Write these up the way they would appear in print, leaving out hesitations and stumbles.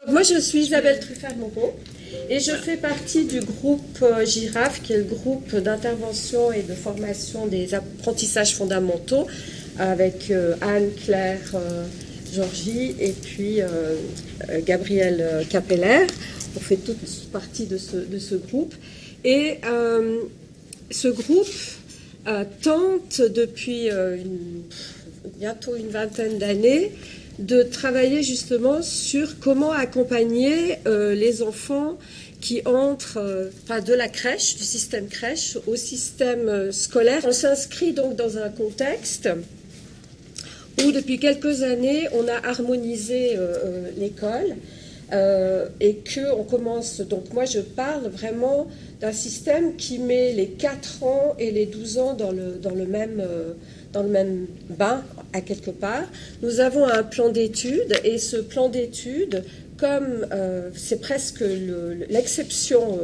Moi, je suis Isabelle Truffert-Moreau et je fais partie du groupe GIRAF, qui est le groupe d'intervention et de formation des apprentissages fondamentaux, avec Anne, Claire, Georgie et puis Gabrielle Capeller. On fait toute partie de ce groupe. Et ce groupe tente depuis bientôt une vingtaine d'années de travailler justement sur comment accompagner les enfants qui entrent de la crèche, du système crèche au système scolaire. On s'inscrit donc dans un contexte où depuis quelques années on a harmonisé l'école et qu'on commence, donc moi je parle vraiment d'un système qui met les 4 ans et les 12 ans dans le même bain, à quelque part. Nous avons un plan d'études, et ce plan d'études, comme c'est presque l'exception,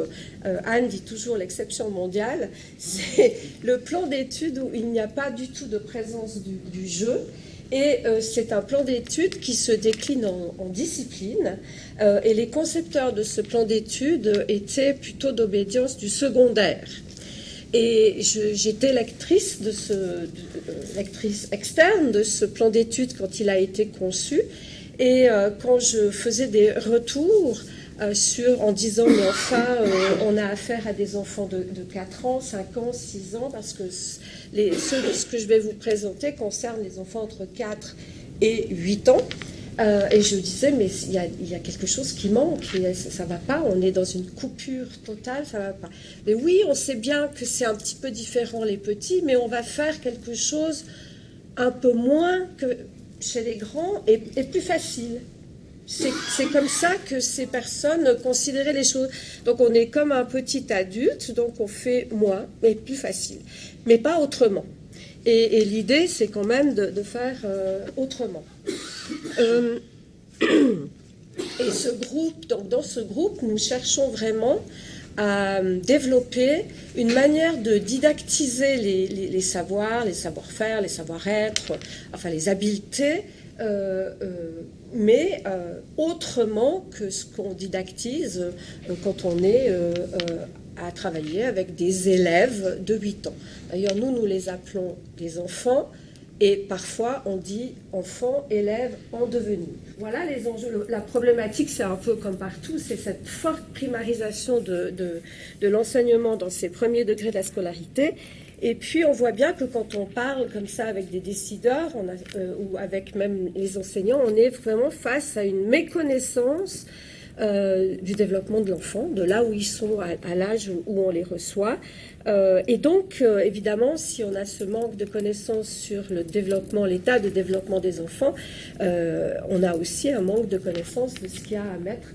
Anne dit toujours l'exception mondiale, c'est le plan d'études où il n'y a pas du tout de présence du jeu. Et c'est un plan d'études qui se décline en disciplines. Et les concepteurs de ce plan d'études étaient plutôt d'obédience du secondaire. Et j'étais lectrice externe de ce plan d'études quand il a été conçu. Et quand je faisais des retours en disant, mais enfin, on a affaire à des enfants de 4 ans, 5 ans, 6 ans, parce que ce que je vais vous présenter concerne les enfants entre 4 et 8 ans. Et je disais, mais il y a quelque chose qui manque, ça ne va pas, on est dans une coupure totale, ça ne va pas. Mais oui, on sait bien que c'est un petit peu différent les petits, mais on va faire quelque chose un peu moins que chez les grands et plus facile. C'est comme ça que ces personnes considéraient les choses. Donc on est comme un petit adulte, donc on fait moins, mais plus facile, mais pas autrement. Et l'idée, c'est quand même de faire autrement. Et ce groupe, donc dans ce groupe, nous cherchons vraiment à développer une manière de didactiser les savoirs, les savoir-faire, les savoir-être, enfin les habiletés, mais autrement que ce qu'on didactise quand on est à travailler avec des élèves de 8 ans. D'ailleurs, nous les appelons des enfants, et parfois on dit enfants, élèves en devenir. Voilà les enjeux. La problématique, c'est un peu comme partout, c'est cette forte primarisation de l'enseignement dans ces premiers degrés de la scolarité. Et puis on voit bien que quand on parle comme ça avec des décideurs ou avec même les enseignants, on est vraiment face à une méconnaissance du développement de l'enfant, de là où ils sont à l'âge où on les reçoit. Et donc, évidemment, si on a ce manque de connaissances sur le développement, l'état de développement des enfants, on a aussi un manque de connaissances de ce qu'il y a à mettre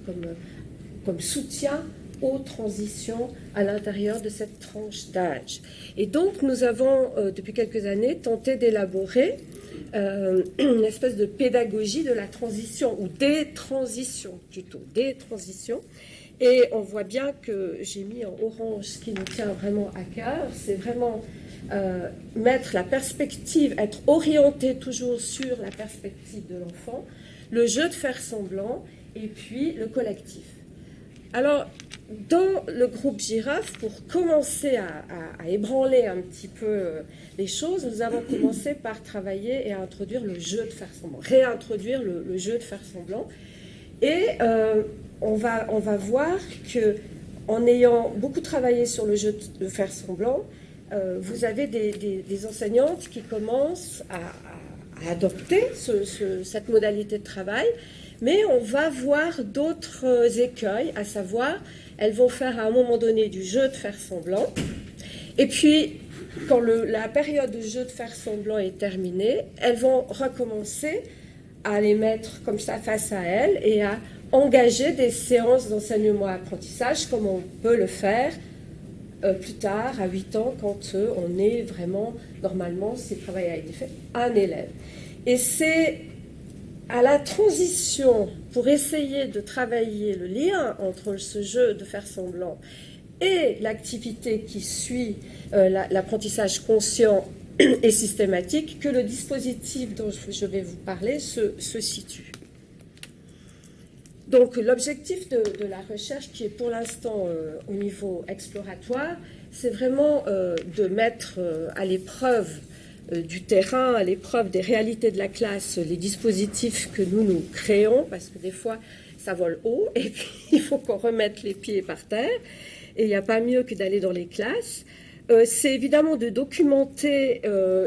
comme soutien aux transitions à l'intérieur de cette tranche d'âge. Et donc, nous avons, depuis quelques années, tenté d'élaborer une espèce de pédagogie de la transition, ou des transitions plutôt, des transitions. Et on voit bien que j'ai mis en orange ce qui nous tient vraiment à cœur, c'est vraiment mettre la perspective, être orienté toujours sur la perspective de l'enfant, le jeu de faire semblant, et puis le collectif. Alors, dans le groupe GIRAF, pour commencer à ébranler un petit peu les choses, nous avons commencé par travailler et à introduire le jeu de faire semblant, réintroduire le jeu de faire semblant. Et on va voir que, en ayant beaucoup travaillé sur le jeu de faire semblant, vous avez des enseignantes qui commencent à adopter cette modalité de travail. Mais on va voir d'autres écueils, à savoir, elles vont faire à un moment donné du jeu de faire semblant. Et puis, quand la période de jeu de faire semblant est terminée, elles vont recommencer à les mettre comme ça face à elles et à engager des séances d'enseignement-apprentissage comme on peut le faire plus tard, à 8 ans, quand on est vraiment, normalement, si le travail a été fait, un élève. Et c'est à la transition, pour essayer de travailler le lien entre ce jeu de faire semblant et l'activité qui suit l'apprentissage conscient et systématique, que le dispositif dont je vais vous parler se situe. Donc l'objectif de la recherche, qui est pour l'instant au niveau exploratoire, c'est vraiment de mettre à l'épreuve du terrain, à l'épreuve des réalités de la classe, les dispositifs que nous créons, parce que des fois ça vole haut et puis il faut qu'on remette les pieds par terre, et il n'y a pas mieux que d'aller dans les classes. C'est évidemment de documenter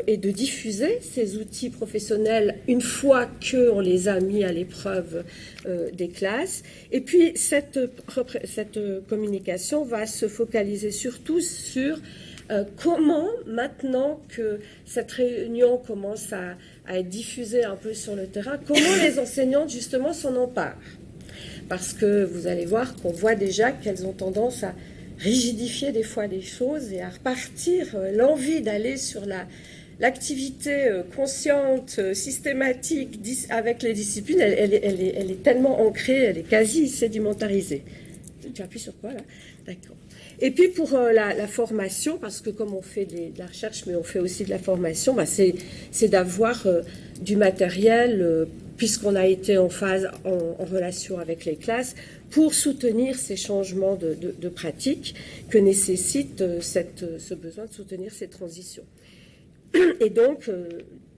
et de diffuser ces outils professionnels une fois qu'on les a mis à l'épreuve des classes. Et puis cette communication va se focaliser surtout sur comment, maintenant que cette réunion commence à être diffusée un peu sur le terrain, comment les enseignantes justement s'en emparent. Parce que vous allez voir qu'on voit déjà qu'elles ont tendance à rigidifier des fois les choses et à repartir. L'envie d'aller sur l'activité consciente, systématique avec les disciplines, elle est tellement ancrée, elle est quasi sédimentarisée. Tu appuies sur quoi là? D'accord. Et puis pour la formation, parce que comme on fait de la recherche, mais on fait aussi de la formation, bah c'est d'avoir du matériel, puisqu'on a été en relation avec les classes, pour soutenir ces changements de pratique que nécessite ce besoin de soutenir ces transitions. Et donc,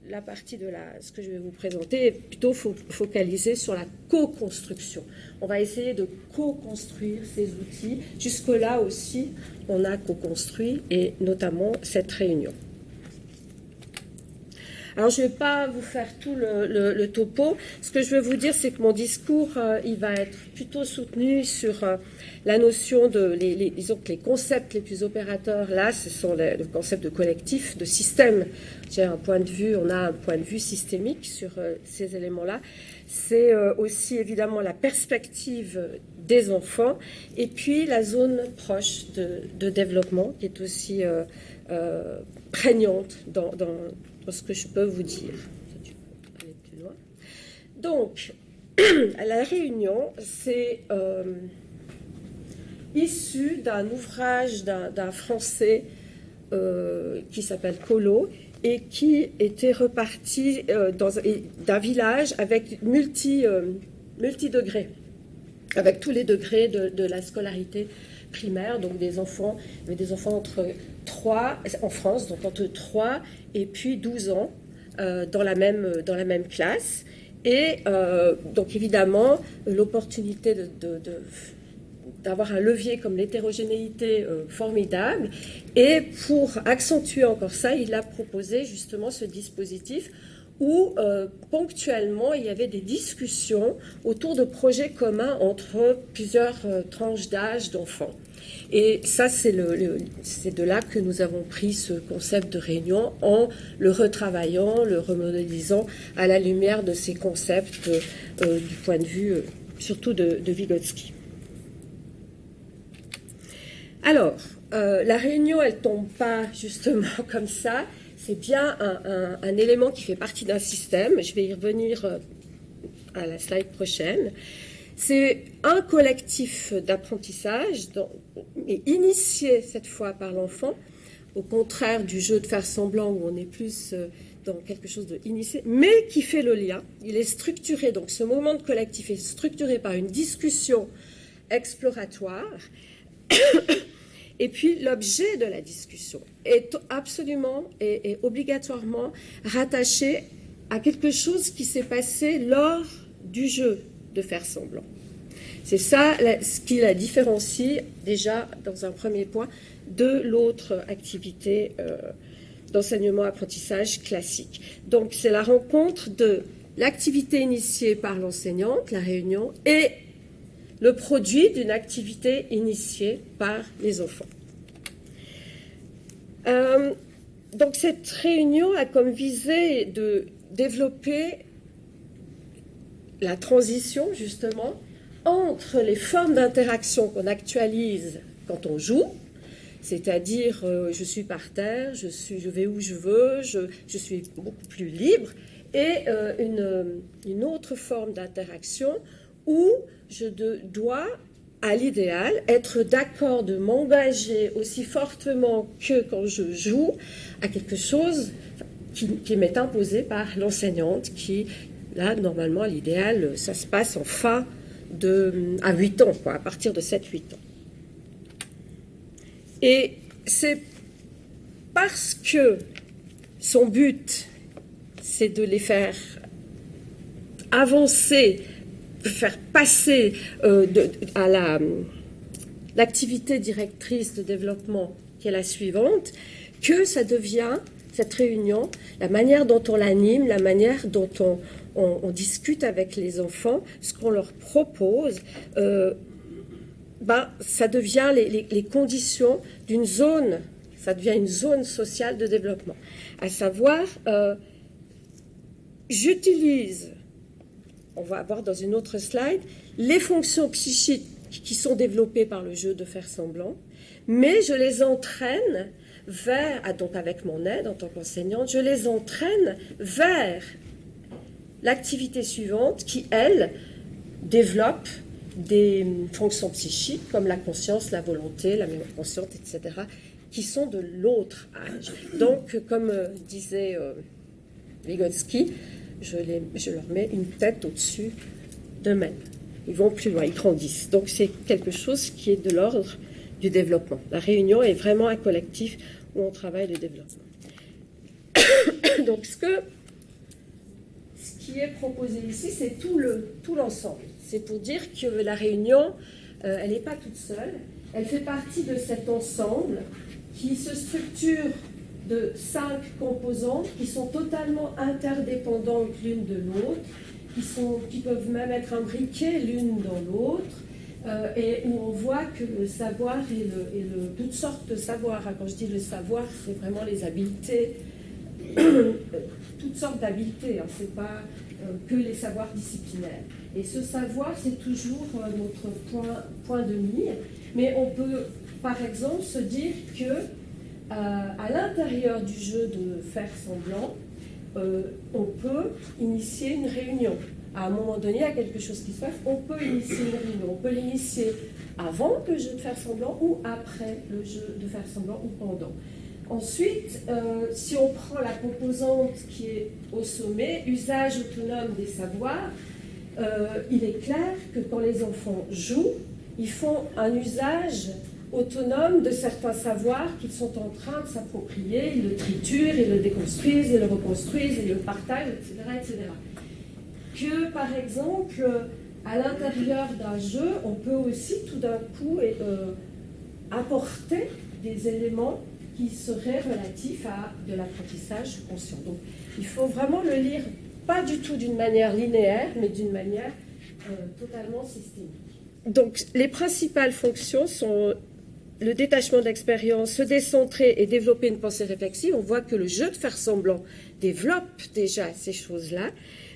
la partie de ce que je vais vous présenter est plutôt focalisée sur la co-construction. On va essayer de co-construire ces outils. Jusque-là aussi, on a co-construit, et notamment cette réunion. Alors, je ne vais pas vous faire tout le topo. Ce que je veux vous dire, c'est que mon discours, il va être plutôt soutenu sur la notion disons que les concepts les plus opérateurs, là, ce sont le concept de collectif, de système. On a un point de vue systémique sur ces éléments-là. C'est aussi, évidemment, la perspective des enfants, et puis la zone proche de développement, qui est aussi prégnante dans ce que je peux vous dire. Tu peux aller plus loin. Donc, la réunion, c'est issu d'un ouvrage d'un Français qui s'appelle Collot, et qui était reparti d'un village avec multi-degrés, avec tous les degrés de la scolarité primaire, donc il y avait des enfants entre 3, en France, donc entre 3 et puis 12 ans, dans la même classe. Et donc évidemment, l'opportunité d'avoir un levier comme l'hétérogénéité formidable. Et pour accentuer encore ça, il a proposé justement ce dispositif où ponctuellement il y avait des discussions autour de projets communs entre plusieurs tranches d'âge d'enfants. Et ça, c'est de là que nous avons pris ce concept de réunion, en le retravaillant, le remodélisant à la lumière de ces concepts du point de vue surtout de Vygotsky. Alors, la réunion, elle ne tombe pas justement comme ça. C'est bien un élément qui fait partie d'un système. Je vais y revenir à la slide prochaine. C'est un collectif d'apprentissage, mais initié cette fois par l'enfant, au contraire du jeu de faire semblant où on est plus dans quelque chose de initié, mais qui fait le lien. Il est structuré, donc ce moment de collectif est structuré par une discussion exploratoire. Et puis l'objet de la discussion est absolument et obligatoirement rattaché à quelque chose qui s'est passé lors du jeu de faire semblant. C'est ça ce qui la différencie déjà dans un premier point de l'autre activité d'enseignement-apprentissage classique. Donc c'est la rencontre de l'activité initiée par l'enseignante, la réunion, et le produit d'une activité initiée par les enfants. Donc cette réunion a comme visée de développer la transition justement entre les formes d'interaction qu'on actualise quand on joue, c'est-à-dire je suis par terre, je vais où je veux, je suis beaucoup plus libre, et une autre forme d'interaction où je dois, à l'idéal, être d'accord de m'engager aussi fortement que quand je joue à quelque chose qui m'est imposé par l'enseignante, qui, là, normalement, à l'idéal, ça se passe en fin à 8 ans, quoi, à partir de 7-8 ans. Et c'est parce que son but, c'est de les faire avancer, faire passer à l'activité directrice de développement, qui est la suivante, que ça devient, cette réunion, la manière dont on l'anime, la manière dont on discute avec les enfants, ce qu'on leur propose, ça devient les conditions d'une zone, ça devient une zone sociale de développement. À savoir, j'utilise, on va voir dans une autre slide, les fonctions psychiques qui sont développées par le jeu de faire semblant, mais je les entraîne donc avec mon aide en tant qu'enseignante, je les entraîne vers l'activité suivante qui, elle, développe des fonctions psychiques comme la conscience, la volonté, la mémoire consciente, etc., qui sont de l'autre âge. Donc, comme disait Vygotsky, je leur mets une tête au-dessus d'eux-mêmes. Ils vont plus loin, ils grandissent. Donc, c'est quelque chose qui est de l'ordre du développement. La réunion est vraiment un collectif où on travaille le développement. Donc, ce qui est proposé ici, c'est tout l'ensemble. C'est pour dire que la réunion, elle n'est pas toute seule. Elle fait partie de cet ensemble qui se structure de 5 composantes qui sont totalement interdépendantes l'une de l'autre, qui peuvent même être imbriquées l'une dans l'autre, et où on voit que le savoir et toutes sortes de savoirs. Quand je dis le savoir, c'est vraiment les habiletés, toutes sortes d'habiletés, ce n'est pas que les savoirs disciplinaires. Et ce savoir, c'est toujours notre point de mire, mais on peut, par exemple, se dire que à l'intérieur du jeu de faire semblant, on peut initier une réunion. À un moment donné, il y a quelque chose qui se passe, on peut initier une réunion. On peut l'initier avant le jeu de faire semblant ou après le jeu de faire semblant ou pendant. Ensuite, si on prend la composante qui est au sommet, usage autonome des savoirs, il est clair que quand les enfants jouent, ils font un usage autonome de certains savoirs qu'ils sont en train de s'approprier, ils le triturent, ils le déconstruisent, ils le reconstruisent, ils le partagent, etc., etc. Que, par exemple, à l'intérieur d'un jeu, on peut aussi tout d'un coup apporter des éléments qui seraient relatifs à de l'apprentissage conscient. Donc, il faut vraiment le lire, pas du tout d'une manière linéaire, mais d'une manière totalement systémique. Donc, les principales fonctions sont le détachement de l'expérience, se décentrer et développer une pensée réflexive. On voit que le jeu de faire semblant développe déjà ces choses-là,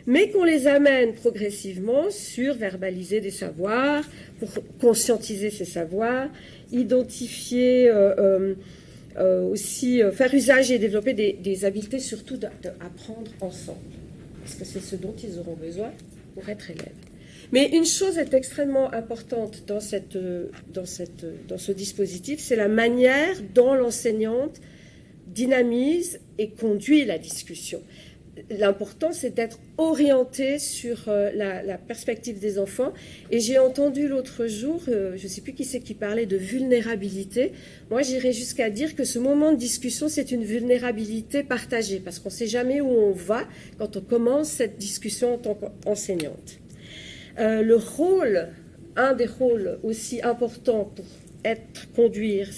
mais qu'on les amène progressivement sur verbaliser des savoirs, pour conscientiser ces savoirs, identifier aussi, faire usage et développer des habiletés, surtout d'apprendre ensemble, parce que c'est ce dont ils auront besoin pour être élèves. Mais une chose est extrêmement importante dans ce dispositif, c'est la manière dont l'enseignante dynamise et conduit la discussion. L'important, c'est d'être orienté sur la perspective des enfants. Et j'ai entendu l'autre jour, je ne sais plus qui c'est qui parlait de vulnérabilité. Moi, j'irais jusqu'à dire que ce moment de discussion, c'est une vulnérabilité partagée, parce qu'on ne sait jamais où on va quand on commence cette discussion en tant qu'enseignante. Un des rôles aussi importants pour conduire,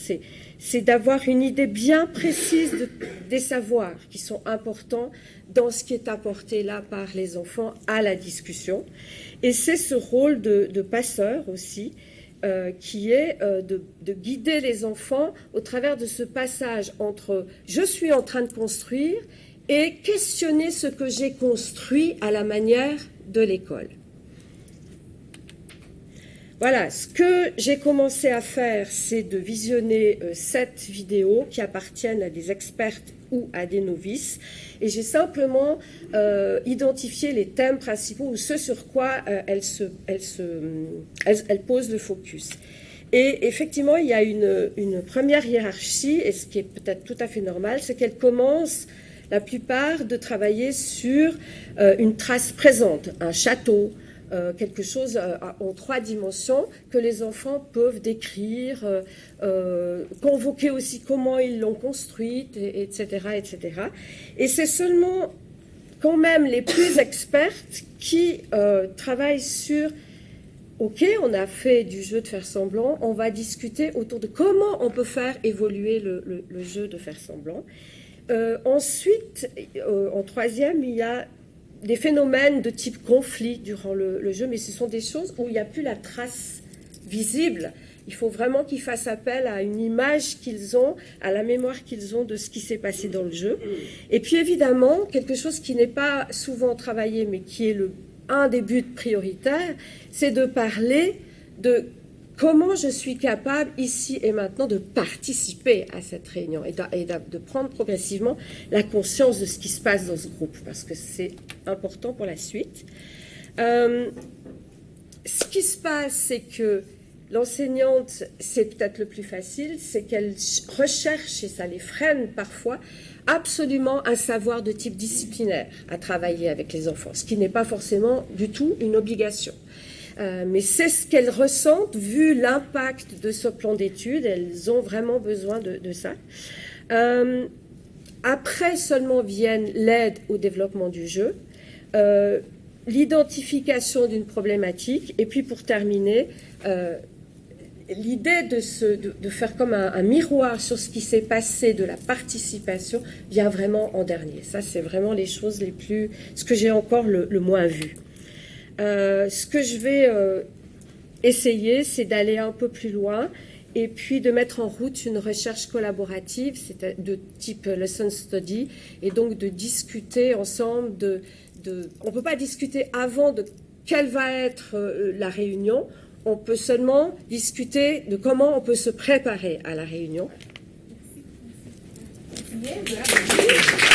c'est d'avoir une idée bien précise des savoirs qui sont importants dans ce qui est apporté là par les enfants à la discussion. Et c'est ce rôle de passeur aussi, qui est de guider les enfants au travers de ce passage entre « je suis en train de construire » et questionner ce que j'ai construit à la manière de l'école. Voilà, ce que j'ai commencé à faire, c'est de visionner 7 vidéos qui appartiennent à des expertes ou à des novices. Et j'ai simplement identifié les thèmes principaux ou ce sur quoi elles posent le focus. Et effectivement, il y a une première hiérarchie, et ce qui est peut-être tout à fait normal, c'est qu'elles commencent, la plupart, de travailler sur une trace présente, un château, quelque chose en 3 dimensions que les enfants peuvent décrire, convoquer aussi comment ils l'ont construite, etc., etc. Et c'est seulement quand même les plus expertes qui travaillent sur ok, on a fait du jeu de faire semblant, on va discuter autour de comment on peut faire évoluer le jeu de faire semblant. Ensuite, en 3e, il y a des phénomènes de type conflit durant le jeu, mais ce sont des choses où il n'y a plus la trace visible. Il faut vraiment qu'ils fassent appel à une image qu'ils ont, à la mémoire qu'ils ont de ce qui s'est passé dans le jeu. Et puis évidemment, quelque chose qui n'est pas souvent travaillé, mais qui est un des buts prioritaires, c'est de parler de comment je suis capable, ici et maintenant, de participer à cette réunion et de prendre progressivement la conscience de ce qui se passe dans ce groupe, parce que c'est important pour la suite. Ce qui se passe, c'est que l'enseignante, c'est peut-être le plus facile, c'est qu'elle recherche, et ça les freine parfois, absolument un savoir de type disciplinaire à travailler avec les enfants, ce qui n'est pas forcément du tout une obligation. Mais c'est ce qu'elles ressentent, vu l'impact de ce plan d'études, elles ont vraiment besoin de ça. Après seulement viennent l'aide au développement du jeu, l'identification d'une problématique, et puis pour terminer, l'idée de faire comme un miroir sur ce qui s'est passé de la participation vient vraiment en dernier. Ça, c'est vraiment les choses les plus... ce que j'ai encore le moins vu. Ce que je vais essayer, c'est d'aller un peu plus loin et puis de mettre en route une recherche collaborative, c'est de type lesson study, et donc de discuter ensemble on ne peut pas discuter avant de quelle va être la réunion. On peut seulement discuter de comment on peut se préparer à la réunion. Merci.